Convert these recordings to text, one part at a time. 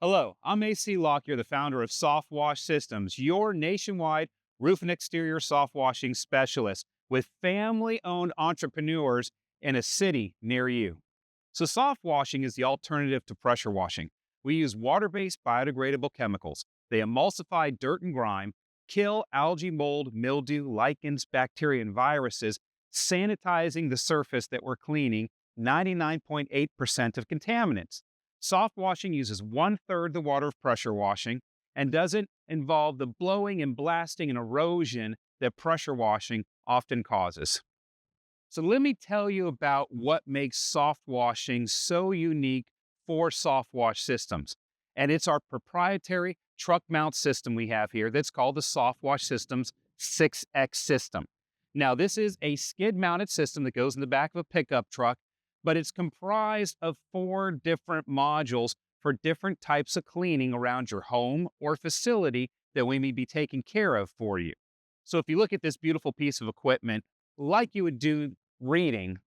Hello, I'm AC Lockyer, the founder of SoftWash Systems, your nationwide roof and exterior soft washing specialist with family-owned entrepreneurs in a city near you. So soft washing is the alternative to pressure washing. We use water-based biodegradable chemicals. They emulsify dirt and grime, kill algae, mold, mildew, lichens, bacteria, and viruses, sanitizing the surface that we're cleaning 99.8% of contaminants. Soft washing uses one-third the water of pressure washing and doesn't involve the blowing and blasting and erosion that pressure washing often causes. So let me tell you about what makes soft washing so unique for soft wash systems. And it's our proprietary truck mount system we have here that's called the Soft Wash Systems 6X system. Now, this is a skid mounted system that goes in the back of a pickup truck, but it's comprised of 4 different modules for different types of cleaning around your home or facility that we may be taking care of for you. So if you look at this beautiful piece of equipment, like you would do reading,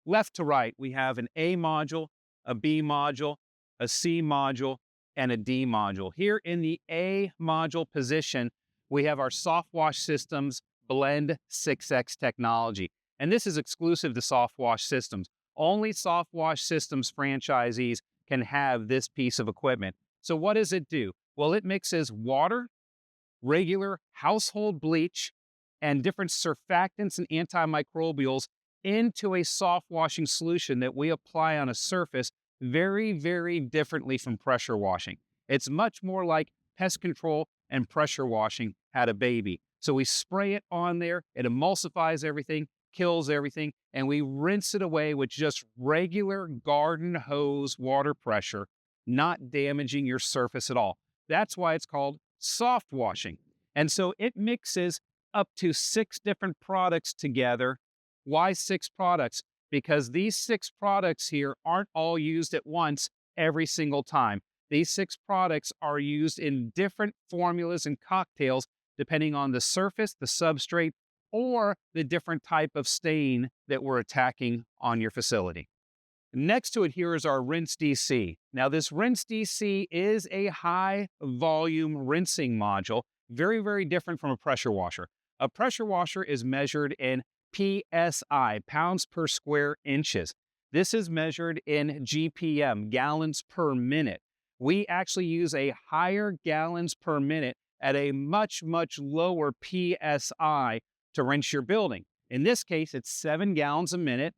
left to right, we have an A module, a B module, a C module, and a D module. Here in the A module position, we have our Soft Wash Systems Blend 6X technology. And this is exclusive to Soft Wash Systems. Only Soft Wash Systems franchisees can have this piece of equipment. So what does it do? Well, it mixes water, regular household bleach, and different surfactants and antimicrobials into a soft washing solution that we apply on a surface very, very differently from pressure washing. It's much more like pest control and pressure washing had a baby. So we spray it on there, it emulsifies everything, kills everything, and we rinse it away with just regular garden hose water pressure, not damaging your surface at all. That's why it's called soft washing. And so it mixes up to 6 different products together. Why 6 products? Because these 6 products here aren't all used at once every single time. These 6 products are used in different formulas and cocktails depending on the surface, the substrate, or the different type of stain that we're attacking on your facility. Next to it here is our Rinse DC. Now this Rinse DC is a high volume rinsing module, very, very different from a pressure washer. A pressure washer is measured in PSI, pounds per square inches. This is measured in GPM, gallons per minute. We actually use a higher gallons per minute at a much, much lower PSI to rinse your building. In this case, it's 7 gallons a minute,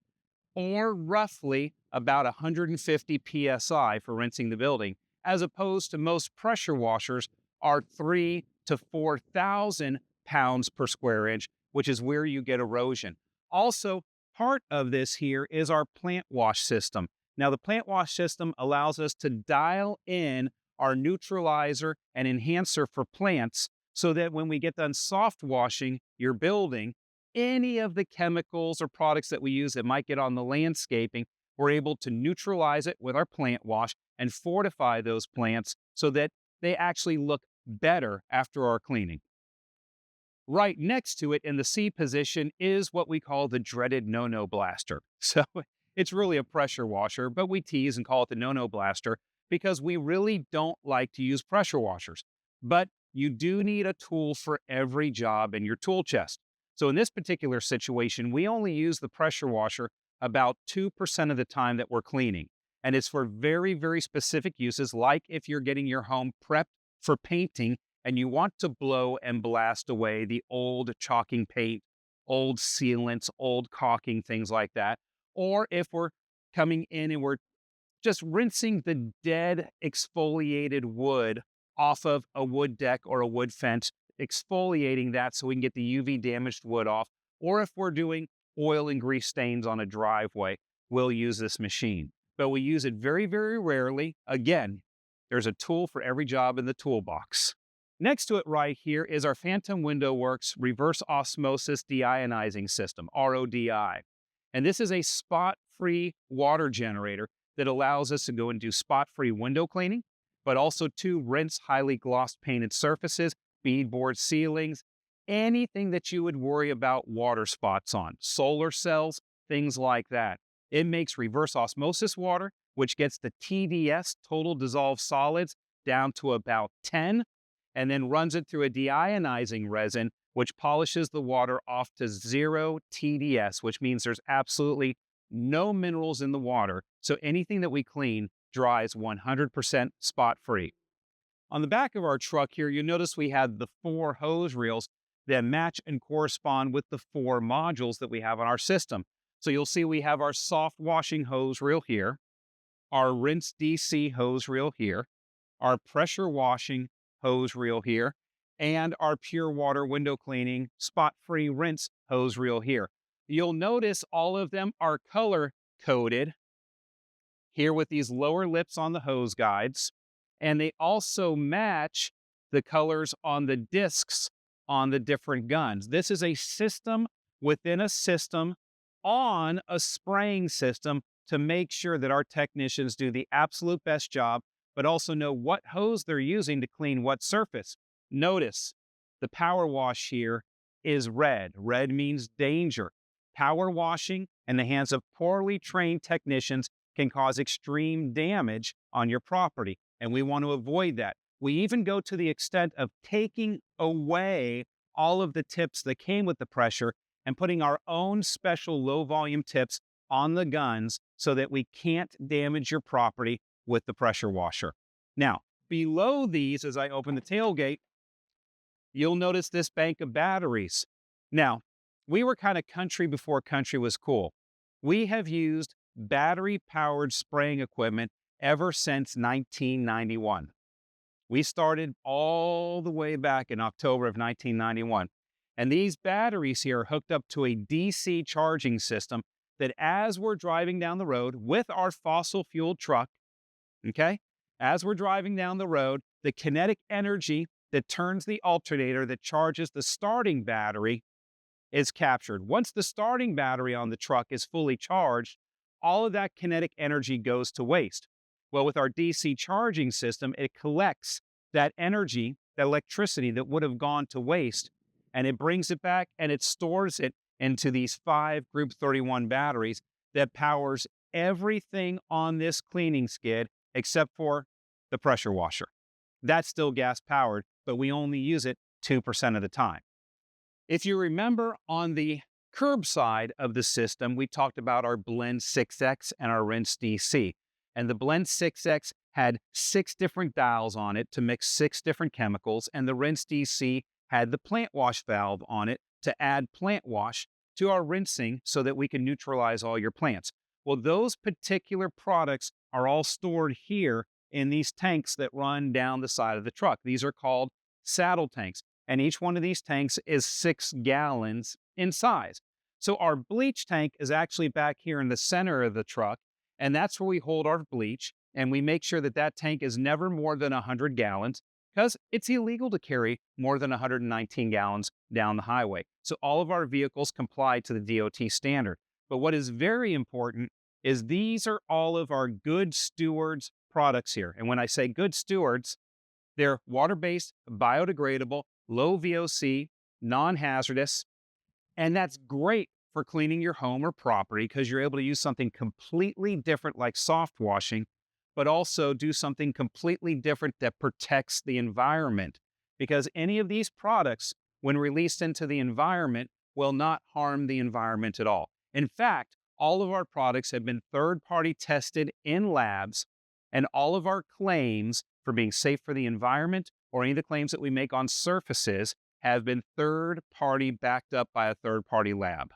or roughly about 150 PSI for rinsing the building, as opposed to most pressure washers are 3 to 4,000 pounds per square inch, which is where you get erosion. Also, part of this here is our plant wash system. Now, the plant wash system allows us to dial in our neutralizer and enhancer for plants so that when we get done soft washing your building, any of the chemicals or products that we use that might get on the landscaping, we're able to neutralize it with our plant wash and fortify those plants so that they actually look better after our cleaning. Right next to it in the C position is what we call the dreaded no-no blaster. So it's really a pressure washer, but we tease and call it the no-no blaster because we really don't like to use pressure washers. But you do need a tool for every job in your tool chest. So in this particular situation, we only use the pressure washer about 2% of the time that we're cleaning. And it's for very, very specific uses, like if you're getting your home prepped for painting and you want to blow and blast away the old chalking paint, old sealants, old caulking, things like that. Or if we're coming in and we're just rinsing the dead exfoliated wood off of a wood deck or a wood fence, exfoliating that so we can get the UV damaged wood off. Or if we're doing oil and grease stains on a driveway, we'll use this machine. But we use it very, very rarely. Again, there's a tool for every job in the toolbox. Next to it right here is our Phantom Window Works Reverse Osmosis Deionizing System, RODI. And this is a spot-free water generator that allows us to go and do spot-free window cleaning, but also to rinse highly gloss painted surfaces, beadboard ceilings, anything that you would worry about water spots on, solar cells, things like that. It makes reverse osmosis water, which gets the TDS, total dissolved solids, down to about 10, and then runs it through a deionizing resin, which polishes the water off to 0 TDS, which means there's absolutely no minerals in the water. So anything that we clean dries 100% spot free. On the back of our truck here, you'll notice we had the 4 hose reels that match and correspond with the 4 modules that we have on our system. So you'll see we have our soft washing hose reel here, our rinse DC hose reel here, our pressure washing hose reel here, and our pure water window cleaning spot-free rinse hose reel here. You'll notice all of them are color coded here with these lower lips on the hose guides, and they also match the colors on the discs on the different guns. This is a system within a system on a spraying system to make sure that our technicians do the absolute best job, but also know what hose they're using to clean what surface. Notice the power wash here is red. Red means danger. Power washing in the hands of poorly trained technicians can cause extreme damage on your property, and we want to avoid that. We even go to the extent of taking away all of the tips that came with the pressure and putting our own special low volume tips on the guns so that we can't damage your property with the pressure washer. Now, below these, as I open the tailgate, you'll notice this bank of batteries. Now, we were kind of country before country was cool. We have used battery-powered spraying equipment ever since 1991. We started all the way back in October of 1991. And these batteries here are hooked up to a DC charging system that as we're driving down the road with our fossil-fueled truck, okay, as we're driving down the road, the kinetic energy that turns the alternator that charges the starting battery is captured. Once the starting battery on the truck is fully charged, all of that kinetic energy goes to waste. Well, with our DC charging system, it collects that energy, that electricity that would have gone to waste, and it brings it back and it stores it into these 5 Group 31 batteries that powers everything on this cleaning skid except for the pressure washer. That's still gas powered, but we only use it 2% of the time. If you remember on the curb side of the system, we talked about our Blend 6X and our Rinse DC. And the Blend 6X had 6 different dials on it to mix 6 different chemicals, and the Rinse DC had the plant wash valve on it to add plant wash to our rinsing so that we can neutralize all your plants. Well, those particular products are all stored here in these tanks that run down the side of the truck. These are called saddle tanks, and each one of these tanks is 6 gallons in size. So our bleach tank is actually back here in the center of the truck, and that's where we hold our bleach, and we make sure that that tank is never more than 100 gallons because it's illegal to carry more than 119 gallons down the highway. So all of our vehicles comply to the DOT standard. But what is very important is these are all of our Good Stewards products here. And when I say Good Stewards, they're water-based, biodegradable, low VOC, non-hazardous, and that's great for cleaning your home or property because you're able to use something completely different like soft washing, but also do something completely different that protects the environment. Because any of these products, when released into the environment, will not harm the environment at all. In fact, all of our products have been third-party tested in labs, and all of our claims for being safe for the environment or any of the claims that we make on surfaces have been third-party backed up by a third-party lab.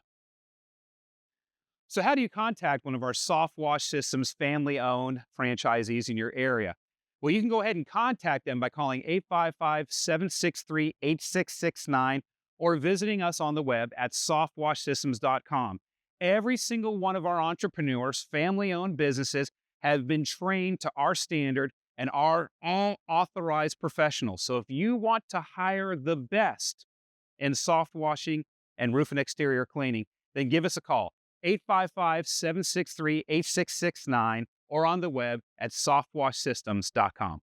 So how do you contact one of our SoftWash Systems family-owned franchisees in your area? Well, you can go ahead and contact them by calling 855-763-8669 or visiting us on the web at softwashsystems.com. Every single one of our entrepreneurs, family-owned businesses, have been trained to our standard and are all authorized professionals. So if you want to hire the best in soft washing and roof and exterior cleaning, then give us a call, 855-763-8669, or on the web at softwashsystems.com.